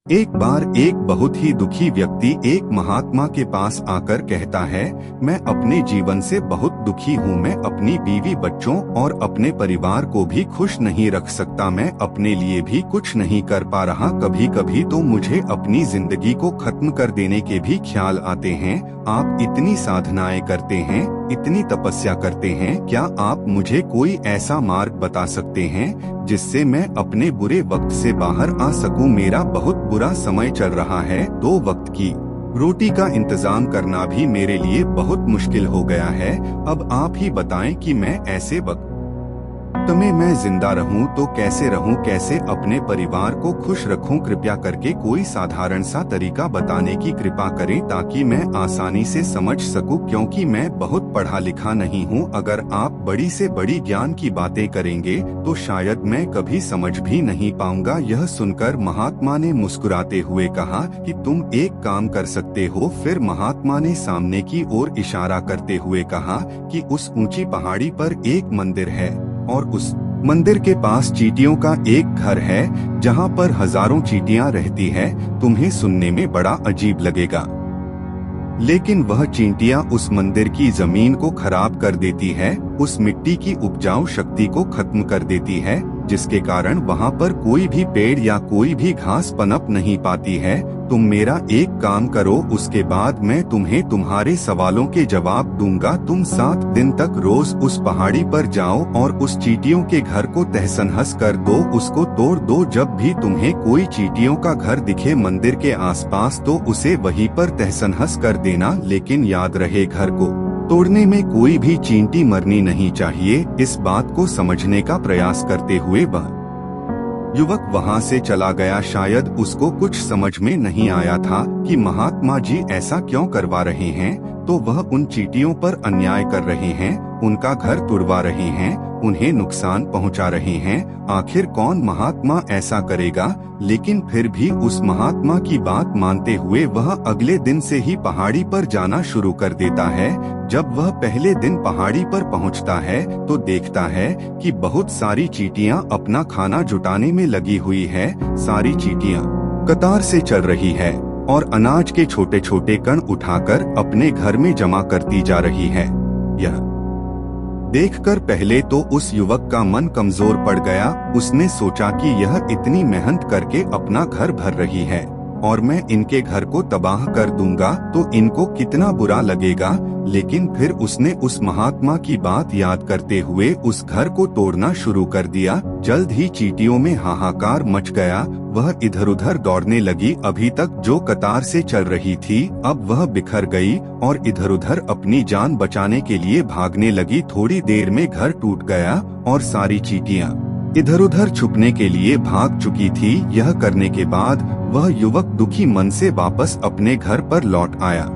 एक बार एक बहुत ही दुखी व्यक्ति एक महात्मा के पास आकर कहता है, मैं अपने जीवन से बहुत दुखी हूँ। मैं अपनी बीवी, बच्चों और अपने परिवार को भी खुश नहीं रख सकता। मैं अपने लिए भी कुछ नहीं कर पा रहा। कभी कभी तो मुझे अपनी जिंदगी को खत्म कर देने के भी ख्याल आते हैं। आप इतनी साधनाएं करते हैं, इतनी तपस्या करते हैं, क्या आप मुझे कोई ऐसा मार्ग बता सकते हैं जिससे मैं अपने बुरे वक्त से बाहर आ सकूं? मेरा बहुत बुरा समय चल रहा है। 2 वक्त की रोटी का इंतजाम करना भी मेरे लिए बहुत मुश्किल हो गया है। अब आप ही बताएं कि मैं ऐसे वक्त में मैं जिंदा रहूं तो कैसे रहूं, कैसे अपने परिवार को खुश रखूं? कृपया करके कोई साधारण सा तरीका बताने की कृपा करें ताकि मैं आसानी से समझ सकूं, क्योंकि मैं बहुत पढ़ा लिखा नहीं हूं। अगर आप बड़ी से बड़ी ज्ञान की बातें करेंगे तो शायद मैं कभी समझ भी नहीं पाऊंगा। यह सुनकर महात्मा ने मुस्कुराते हुए कहा कि तुम एक काम कर सकते हो। फिर महात्मा ने सामने की ओर इशारा करते हुए कहा कि उस ऊंची पहाड़ी पर एक मंदिर है और उस मंदिर के पास चींटियों का एक घर है जहां पर हजारों चींटियां रहती है। तुम्हें सुनने में बड़ा अजीब लगेगा, लेकिन वह चींटियां उस मंदिर की जमीन को खराब कर देती है, उस मिट्टी की उपजाऊ शक्ति को खत्म कर देती है, जिसके कारण वहां पर कोई भी पेड़ या कोई भी घास पनप नहीं पाती है। तुम मेरा एक काम करो, उसके बाद मैं तुम्हें तुम्हारे सवालों के जवाब दूंगा। तुम 7 दिन तक रोज उस पहाड़ी पर जाओ और उस चींटियों के घर को तहस-नहस कर दो, उसको तोड़ दो। जब भी तुम्हें कोई चींटियों का घर दिखे मंदिर के आसपास तो उसे वहीं पर तहस-नहस कर देना, लेकिन याद रहे घर को तोड़ने में कोई भी चींटी मरनी नहीं चाहिए। इस बात को समझने का प्रयास करते हुए वह युवक वहां से चला गया। शायद उसको कुछ समझ में नहीं आया था कि महात्मा जी ऐसा क्यों करवा रहे हैं, तो वह उन चींटियों पर अन्याय कर रहे हैं, उनका घर तुड़वा रहे हैं, उन्हें नुकसान पहुंचा रहे हैं। आखिर कौन महात्मा ऐसा करेगा? लेकिन फिर भी उस महात्मा की बात मानते हुए वह अगले दिन से ही पहाड़ी पर जाना शुरू कर देता है। जब वह पहले दिन पहाड़ी पर पहुंचता है तो देखता है कि बहुत सारी चींटियां अपना खाना जुटाने में लगी हुई है। सारी चींटियां कतार से चल रही है और अनाज के छोटे छोटे कण उठाकर अपने घर में जमा करती जा रही है। यह देखकर पहले तो उस युवक का मन कमजोर पड़ गया। उसने सोचा कि यह इतनी मेहनत करके अपना घर भर रही है और मैं इनके घर को तबाह कर दूंगा तो इनको कितना बुरा लगेगा। लेकिन फिर उसने उस महात्मा की बात याद करते हुए उस घर को तोड़ना शुरू कर दिया। जल्द ही चींटियों में हाहाकार मच गया। वह इधर उधर दौड़ने लगी। अभी तक जो कतार से चल रही थी अब वह बिखर गई और इधर उधर अपनी जान बचाने के लिए भागने लगी। थोड़ी देर में घर टूट गया और सारी चींटियां इधर उधर छुपने के लिए भाग चुकी थी। यह करने के बाद वह युवक दुखी मन से वापस अपने घर पर लौट आया।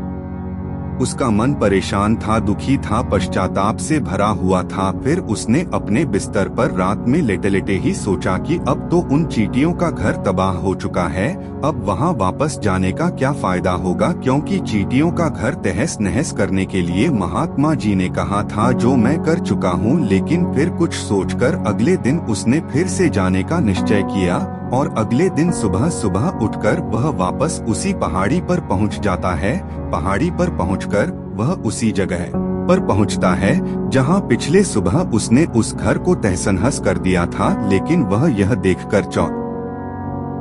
उसका मन परेशान था, दुखी था, पश्चाताप से भरा हुआ था। फिर उसने अपने बिस्तर पर रात में लेटे लेटे ही सोचा कि अब तो उन चींटियों का घर तबाह हो चुका है, अब वहां वापस जाने का क्या फायदा होगा, क्योंकि चींटियों का घर तहस नहस करने के लिए महात्मा जी ने कहा था, जो मैं कर चुका हूँ। लेकिन फिर कुछ सोचकर अगले दिन उसने फिर से जाने का निश्चय किया और अगले दिन सुबह सुबह उठकर वह वापस उसी पहाड़ी पर पहुंच जाता है। पहाड़ी पर पहुंचकर वह उसी जगह पर पहुंचता है जहां पिछले सुबह उसने उस घर को तहस-नहस कर दिया था। लेकिन वह यह देखकर चौंक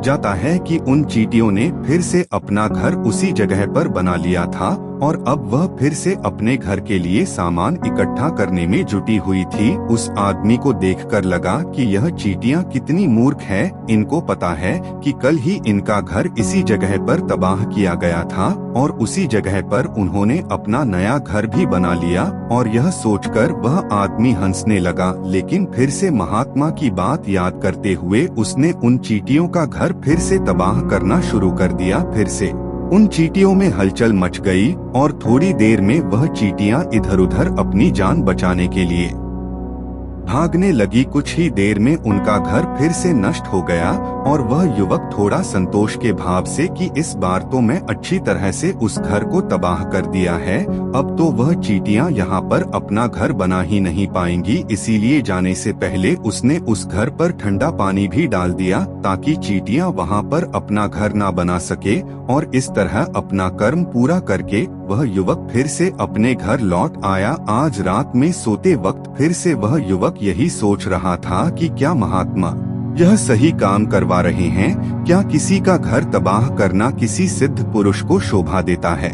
जाता है कि उन चींटियों ने फिर से अपना घर उसी जगह पर बना लिया था और अब वह फिर से अपने घर के लिए सामान इकट्ठा करने में जुटी हुई थी। उस आदमी को देखकर लगा कि यह चींटियां कितनी मूर्ख है। इनको पता है कि कल ही इनका घर इसी जगह पर तबाह किया गया था और उसी जगह पर उन्होंने अपना नया घर भी बना लिया। और यह सोचकर वह आदमी हंसने लगा। लेकिन फिर से महात्मा की बात याद करते हुए उसने उन चींटियों का घर फिर से तबाह करना शुरू कर दिया। फिर से उन चींटियों में हलचल मच गई और थोड़ी देर में वह चींटियां इधर उधर अपनी जान बचाने के लिए भागने लगी। कुछ ही देर में उनका घर फिर से नष्ट हो गया और वह युवक थोड़ा संतोष के भाव से कि इस बार तो मैं अच्छी तरह से उस घर को तबाह कर दिया है, अब तो वह चींटियां यहाँ पर अपना घर बना ही नहीं पाएंगी। इसीलिए जाने से पहले उसने उस घर पर ठंडा पानी भी डाल दिया ताकि चींटियां वहाँ पर अपना घर ना बना सके। और इस तरह अपना कर्म पूरा करके वह युवक फिर से अपने घर लौट आया। आज रात में सोते वक्त फिर से वह युवक यही सोच रहा था कि क्या महात्मा यह सही काम करवा रहे हैं? क्या किसी का घर तबाह करना किसी सिद्ध पुरुष को शोभा देता है?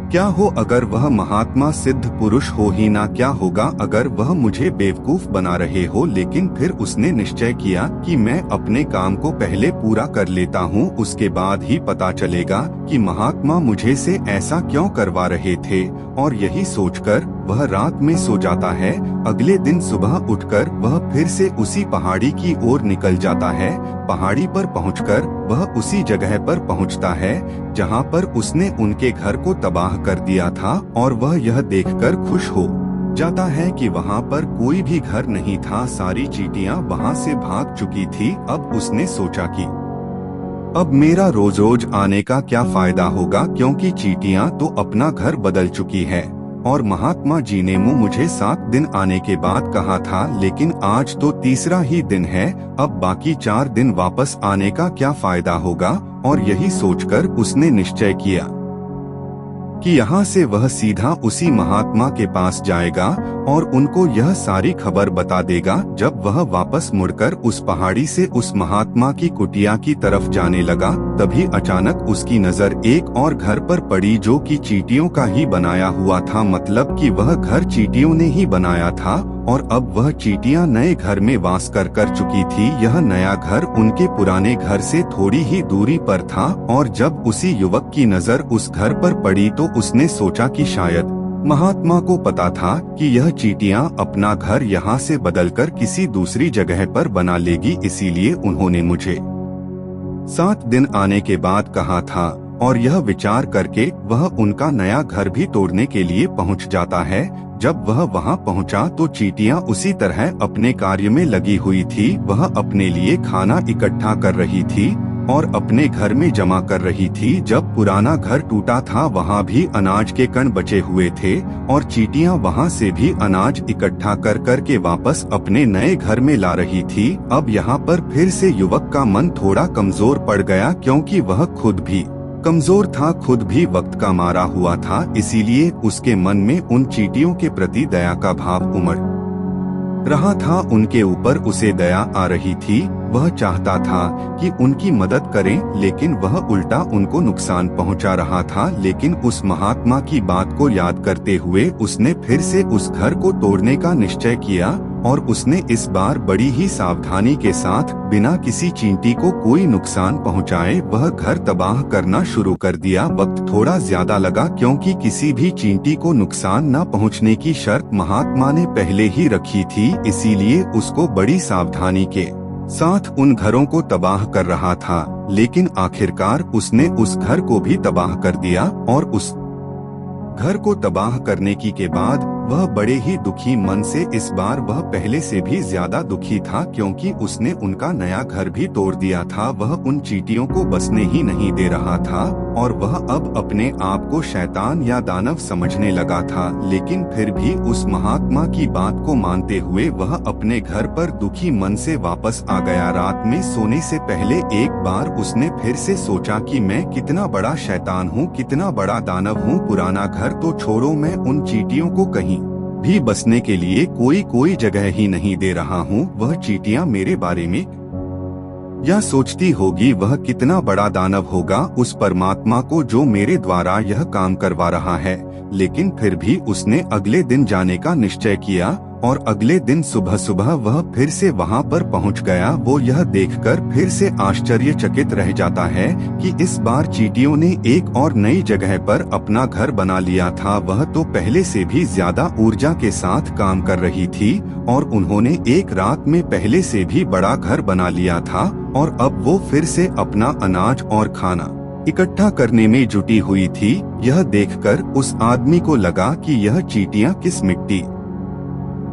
क्या हो अगर वह महात्मा सिद्ध पुरुष हो ही ना, क्या होगा अगर वह मुझे बेवकूफ बना रहे हो? लेकिन फिर उसने निश्चय किया कि मैं अपने काम को पहले पूरा कर लेता हूँ, उसके बाद ही पता चलेगा कि महात्मा मुझे से ऐसा क्यों करवा रहे थे। और यही सोचकर वह रात में सो जाता है। अगले दिन सुबह उठकर वह फिर से उसी पहाड़ी की ओर निकल जाता है। पहाड़ी पर पहुंचकर वह उसी जगह पर पहुंचता है जहां पर उसने उनके घर को तबाह कर दिया था और वह यह देखकर खुश हो जाता है कि वहां पर कोई भी घर नहीं था, सारी चींटियां वहां से भाग चुकी थी। अब उसने सोचा कि अब मेरा रोज रोज आने का क्या फायदा होगा, क्योंकि चींटियां तो अपना घर बदल चुकी है। और महात्मा जी ने मुझे 7 दिन आने के बाद कहा था, लेकिन आज तो तीसरा ही दिन है, अब बाकी 4 दिन वापस आने का क्या फायदा होगा। और यही सोचकर उसने निश्चय किया कि यहाँ से वह सीधा उसी महात्मा के पास जाएगा और उनको यह सारी खबर बता देगा। जब वह वापस मुड़कर उस पहाड़ी से उस महात्मा की कुटिया की तरफ जाने लगा, तभी अचानक उसकी नजर एक और घर पर पड़ी जो कि चींटियों का ही बनाया हुआ था। मतलब कि वह घर चींटियों ने ही बनाया था और अब वह चींटियां नए घर में वास कर चुकी थी। यह नया घर उनके पुराने घर से थोड़ी ही दूरी पर था और जब उसी युवक की नजर उस घर पर पड़ी तो उसने सोचा कि शायद महात्मा को पता था कि यह चींटियां अपना घर यहाँ से बदलकर किसी दूसरी जगह पर बना लेगी, इसीलिए उन्होंने मुझे 7 दिन आने के बाद कहा था। और यह विचार करके वह उनका नया घर भी तोड़ने के लिए पहुंच जाता है। जब वह वहां पहुंचा तो चींटियां उसी तरह अपने कार्य में लगी हुई थी। वह अपने लिए खाना इकट्ठा कर रही थी और अपने घर में जमा कर रही थी। जब पुराना घर टूटा था वहां भी अनाज के कण बचे हुए थे और चींटियां वहां से भी अनाज इकट्ठा कर के वापस अपने नए घर में ला रही थी। अब यहाँ पर फिर से युवक का मन थोड़ा कमजोर पड़ गया, क्योंकि वह खुद भी कमजोर था, खुद भी वक्त का मारा हुआ था। इसीलिए उसके मन में उन चींटियों के प्रति दया का भाव उमड़ रहा था। उनके ऊपर उसे दया आ रही थी। वह चाहता था कि उनकी मदद करें, लेकिन वह उल्टा उनको नुकसान पहुंचा रहा था। लेकिन उस महात्मा की बात को याद करते हुए उसने फिर से उस घर को तोड़ने का निश्चय किया और उसने इस बार बड़ी ही सावधानी के साथ बिना किसी चींटी को कोई नुकसान पहुंचाए वह घर तबाह करना शुरू कर दिया। वक्त थोड़ा ज्यादा लगा, क्योंकि किसी भी चींटी को नुकसान न पहुंचने की शर्त महात्मा ने पहले ही रखी थी, इसीलिए उसको बड़ी सावधानी के साथ उन घरों को तबाह कर रहा था। लेकिन आखिरकार उसने उस घर को भी तबाह कर दिया और उस घर को तबाह करने के बाद वह बड़े ही दुखी मन से, इस बार वह पहले से भी ज्यादा दुखी था, क्योंकि उसने उनका नया घर भी तोड़ दिया था। वह उन चींटियों को बसने ही नहीं दे रहा था और वह अब अपने आप को शैतान या दानव समझने लगा था। लेकिन फिर भी उस महात्मा की बात को मानते हुए वह अपने घर पर दुखी मन से वापस आ गया। रात में सोने से पहले एक बार उसने फिर से सोचा कि मैं कितना बड़ा शैतान हूँ, कितना बड़ा दानव हूँ। पुराना घर तो छोड़ो, मैं उन चींटियों को कहीं भी बसने के लिए कोई जगह ही नहीं दे रहा हूँ। वह चींटियां मेरे बारे में यह सोचती होगी, वह कितना बड़ा दानव होगा उस परमात्मा को जो मेरे द्वारा यह काम करवा रहा है। लेकिन फिर भी उसने अगले दिन जाने का निश्चय किया और अगले दिन सुबह सुबह वह फिर से वहां पर पहुंच गया। वो यह देखकर फिर से आश्चर्यचकित रह जाता है कि इस बार चींटियों ने एक और नई जगह पर अपना घर बना लिया था। वह तो पहले से भी ज्यादा ऊर्जा के साथ काम कर रही थी और उन्होंने एक रात में पहले से भी बड़ा घर बना लिया था और अब वो फिर से अपना अनाज और खाना इकट्ठा करने में जुटी हुई थी। यह देखकर उस आदमी को लगा कि यह चींटियां किस मिट्टी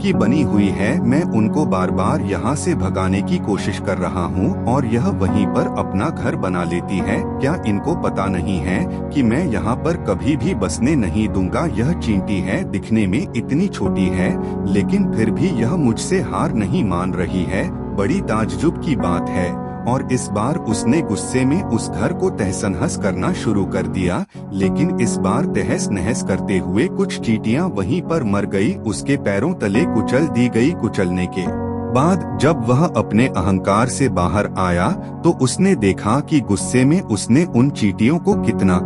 की बनी हुई है। मैं उनको बार बार यहाँ से भगाने की कोशिश कर रहा हूँ और यह वहीं पर अपना घर बना लेती है। क्या इनको पता नहीं है कि मैं यहाँ पर कभी भी बसने नहीं दूंगा। यह चींटी है, दिखने में इतनी छोटी है लेकिन फिर भी यह मुझसे हार नहीं मान रही है। बड़ी ताज्जुब की बात है। और इस बार उसने गुस्से में उस घर को तहस नहस करना शुरू कर दिया, लेकिन इस बार तहस नहस करते हुए कुछ चींटियां वहीं पर मर गई, उसके पैरों तले कुचल दी गई। कुचलने के बाद जब वह अपने अहंकार से बाहर आया तो उसने देखा कि गुस्से में उसने उन चींटियों को कितना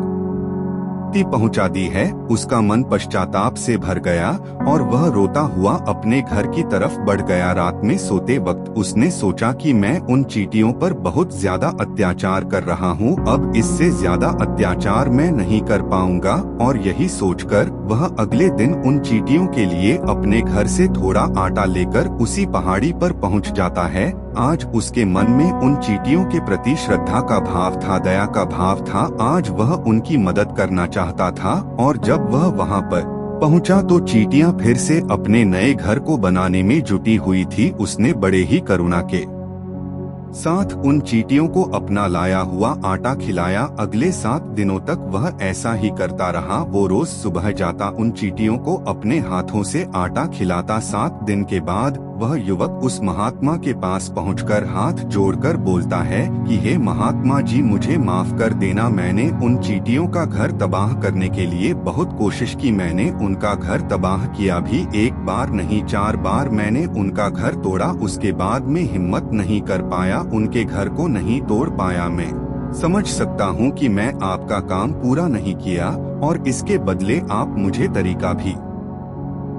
पहुंचा दी है। उसका मन पश्चाताप से भर गया और वह रोता हुआ अपने घर की तरफ बढ़ गया। रात में सोते वक्त उसने सोचा कि मैं उन चींटियों पर बहुत ज्यादा अत्याचार कर रहा हूँ, अब इससे ज्यादा अत्याचार मैं नहीं कर पाऊंगा। और यही सोचकर वह अगले दिन उन चींटियों के लिए अपने घर से थोड़ा आटा लेकर उसी पहाड़ी पर पहुँच जाता है। आज उसके मन में उन चींटियों के प्रति श्रद्धा का भाव था, दया का भाव था। आज वह उनकी मदद करना चाहता था। और जब वह वहां पर पहुंचा तो चींटियां फिर से अपने नए घर को बनाने में जुटी हुई थी। उसने बड़े ही करुणा के साथ उन चींटियों को अपना लाया हुआ आटा खिलाया। अगले 7 दिनों तक वह ऐसा ही करता रहा। वो रोज सुबह जाता, उन चींटियों को अपने हाथों से आटा खिलाता। 7 दिन के बाद वह युवक उस महात्मा के पास पहुंचकर हाथ जोड़कर बोलता है कि हे महात्मा जी, मुझे माफ कर देना। मैंने उन चींटियों का घर तबाह करने के लिए बहुत कोशिश की। मैंने उनका घर तबाह किया भी, 1 बार नहीं 4 बार मैंने उनका घर तोड़ा। उसके बाद में हिम्मत नहीं कर पाया, उनके घर को नहीं तोड़ पाया। मैं समझ सकता हूँ कि मैं आपका काम पूरा नहीं किया और इसके बदले आप मुझे तरीका भी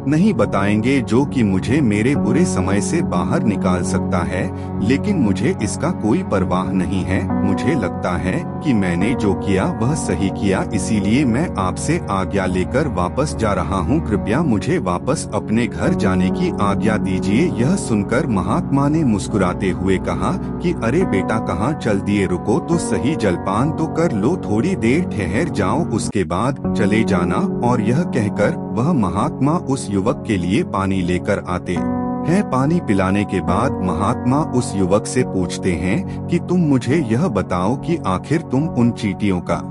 नहीं बताएंगे जो कि मुझे मेरे बुरे समय से बाहर निकाल सकता है, लेकिन मुझे इसका कोई परवाह नहीं है। मुझे लगता है कि मैंने जो किया वह सही किया, इसीलिए मैं आपसे आज्ञा लेकर वापस जा रहा हूँ। कृपया मुझे वापस अपने घर जाने की आज्ञा दीजिए। यह सुनकर महात्मा ने मुस्कुराते हुए कहा कि अरे बेटा, कहाँ चल दिए, रुको तो सही, जलपान तो कर लो, थोड़ी देर ठहर जाओ, उसके बाद चले जाना। और यह कहकर वह महात्मा उस युवक के लिए पानी लेकर आते हैं। पानी पिलाने के बाद महात्मा उस युवक से पूछते हैं कि तुम मुझे यह बताओ कि आखिर तुम उन चींटियों का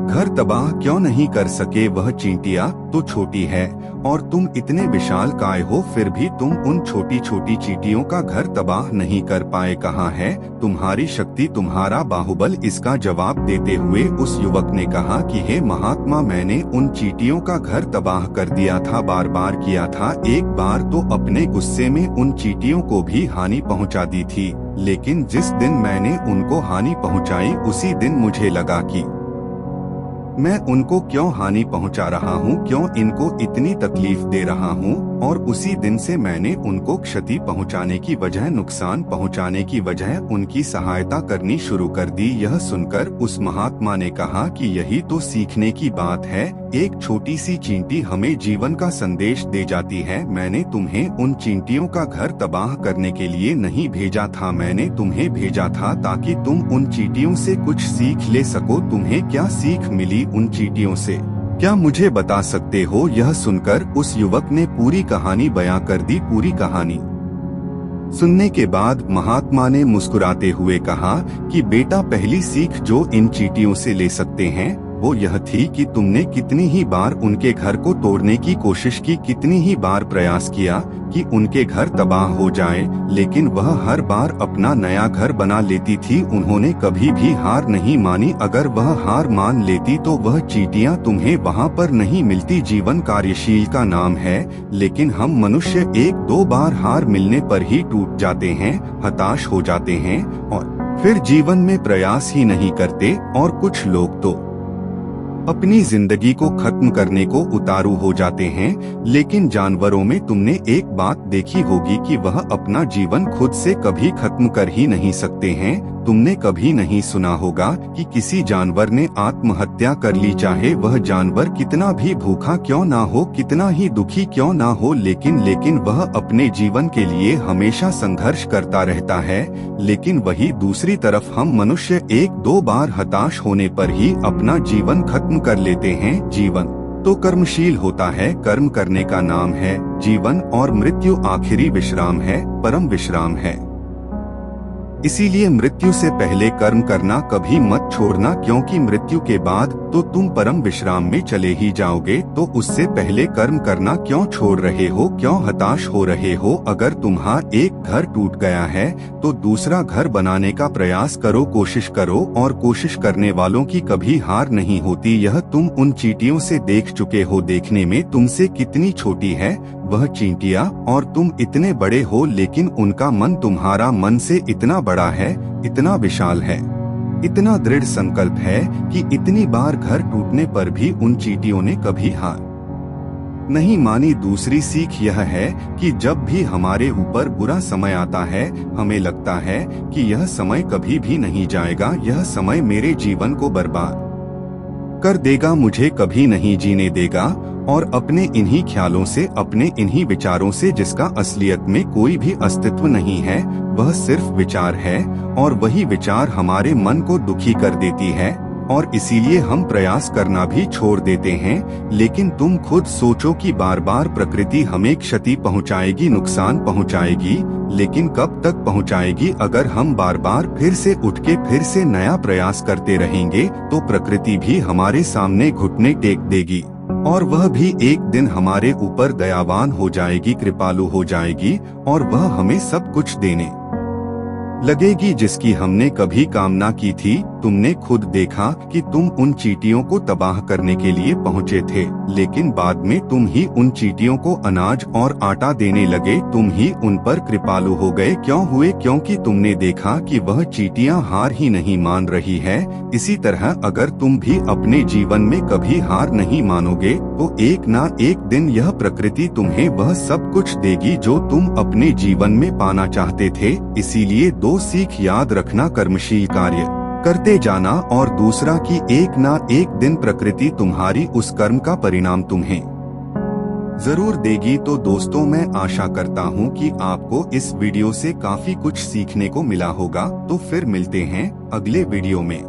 घर तबाह क्यों नहीं कर सके। वह चींटियां तो छोटी है और तुम इतने विशाल काय हो, फिर भी तुम उन छोटी छोटी चींटियों का घर तबाह नहीं कर पाए। कहाँ है तुम्हारी शक्ति, तुम्हारा बाहुबल। इसका जवाब देते हुए उस युवक ने कहा कि हे महात्मा, मैंने उन चींटियों का घर तबाह कर दिया था, बार बार किया था। एक बार तो अपने गुस्से में उन चींटियों को भी हानि पहुँचा दी थी, लेकिन जिस दिन मैंने उनको हानि पहुँचाई उसी दिन मुझे लगा कि मैं उनको क्यों हानि पहुंचा रहा हूं, क्यों इनको इतनी तकलीफ दे रहा हूं। और उसी दिन से मैंने उनको क्षति पहुंचाने की बजाय, नुकसान पहुंचाने की बजाय उनकी सहायता करनी शुरू कर दी। यह सुनकर उस महात्मा ने कहा कि यही तो सीखने की बात है। एक छोटी सी चींटी हमें जीवन का संदेश दे जाती है। मैंने तुम्हें उन चींटियों का घर तबाह करने के लिए नहीं भेजा था, मैंने तुम्हें भेजा था ताकि तुम उन चींटियों से कुछ सीख ले सको। तुम्हें क्या सीख मिली उन चींटियों से, क्या मुझे बता सकते हो। यह सुनकर उस युवक ने पूरी कहानी बयां कर दी। पूरी कहानी सुनने के बाद महात्मा ने मुस्कुराते हुए कहा कि बेटा, पहली सीख जो इन चींटियों से ले सकते हैं वो यह थी कि तुमने कितनी ही बार उनके घर को तोड़ने की कोशिश की, कितनी ही बार प्रयास किया कि उनके घर तबाह हो जाए, लेकिन वह हर बार अपना नया घर बना लेती थी। उन्होंने कभी भी हार नहीं मानी। अगर वह हार मान लेती तो वह चींटियां तुम्हें वहां पर नहीं मिलती। जीवन कार्यशील का नाम है, लेकिन हम मनुष्य 1-2 बार हार मिलने पर ही टूट जाते हैं, हताश हो जाते हैं और फिर जीवन में प्रयास ही नहीं करते। और कुछ लोग तो अपनी जिंदगी को खत्म करने को उतारू हो जाते हैं। लेकिन जानवरों में तुमने एक बात देखी होगी कि वह अपना जीवन खुद से कभी खत्म कर ही नहीं सकते हैं। तुमने कभी नहीं सुना होगा कि किसी जानवर ने आत्महत्या कर ली, चाहे वह जानवर कितना भी भूखा क्यों ना हो, कितना ही दुखी क्यों ना हो, लेकिन वह अपने जीवन के लिए हमेशा संघर्ष करता रहता है। लेकिन वही दूसरी तरफ हम मनुष्य 1-2 बार हताश होने पर ही अपना जीवन खत्म कर लेते हैं। जीवन तो कर्मशील होता है। कर्म करने का नाम है जीवन, और मृत्यु आखिरी विश्राम है, परम विश्राम है। इसीलिए मृत्यु से पहले कर्म करना कभी मत छोड़ना, क्योंकि मृत्यु के बाद तो तुम परम विश्राम में चले ही जाओगे। तो उससे पहले कर्म करना क्यों छोड़ रहे हो, क्यों हताश हो रहे हो? अगर तुम्हारा एक घर टूट गया है तो दूसरा घर बनाने का प्रयास करो, कोशिश करो, और कोशिश करने वालों की कभी हार नहीं होती। यह तुम उन चींटियों से देख चुके हो। देखने में तुमसे कितनी छोटी है वह चींटियां, और तुम इतने बड़े हो, लेकिन उनका मन तुम्हारा मन से इतना बड़ा है, इतना विशाल है, इतना दृढ़ संकल्प है कि इतनी बार घर टूटने पर भी उन चींटियों ने कभी हार नहीं मानी। दूसरी सीख यह है कि जब भी हमारे ऊपर बुरा समय आता है, हमें लगता है कि यह समय कभी भी नहीं जाएगा, यह समय मेरे जीवन को बर्बाद कर देगा, मुझे कभी नहीं जीने देगा, और अपने इन्हीं ख्यालों से, अपने इन्हीं विचारों से, जिसका असलियत में कोई भी अस्तित्व नहीं है, वह सिर्फ विचार है, और वही विचार हमारे मन को दुखी कर देती है, और इसीलिए हम प्रयास करना भी छोड़ देते हैं। लेकिन तुम खुद सोचो कि बार बार प्रकृति हमें क्षति पहुंचाएगी, नुकसान पहुंचाएगी, लेकिन कब तक पहुंचाएगी? अगर हम बार बार फिर से उठ के फिर से नया प्रयास करते रहेंगे तो प्रकृति भी हमारे सामने घुटने टेक देगी, और वह भी एक दिन हमारे ऊपर दयावान हो जाएगी, कृपालु हो जाएगी, और वह हमें सब कुछ देने लगेगी जिसकी हमने कभी कामना की थी। तुमने खुद देखा कि तुम उन चींटियों को तबाह करने के लिए पहुँचे थे, लेकिन बाद में तुम ही उन चींटियों को अनाज और आटा देने लगे, तुम ही उन पर कृपालु हो गए। क्यों हुए? क्योंकि तुमने देखा कि वह चींटियां हार ही नहीं मान रही है। इसी तरह अगर तुम भी अपने जीवन में कभी हार नहीं मानोगे तो एक ना एक दिन यह प्रकृति तुम्हें वह सब कुछ देगी जो तुम अपने जीवन में पाना चाहते थे। इसीलिए दो सीख याद रखना, कर्मशील कार्य करते जाना, और दूसरा कि एक ना एक दिन प्रकृति तुम्हारी उस कर्म का परिणाम तुम्हें जरूर देगी। तो दोस्तों, मैं आशा करता हूँ कि आपको इस वीडियो से काफी कुछ सीखने को मिला होगा। तो फिर मिलते हैं अगले वीडियो में।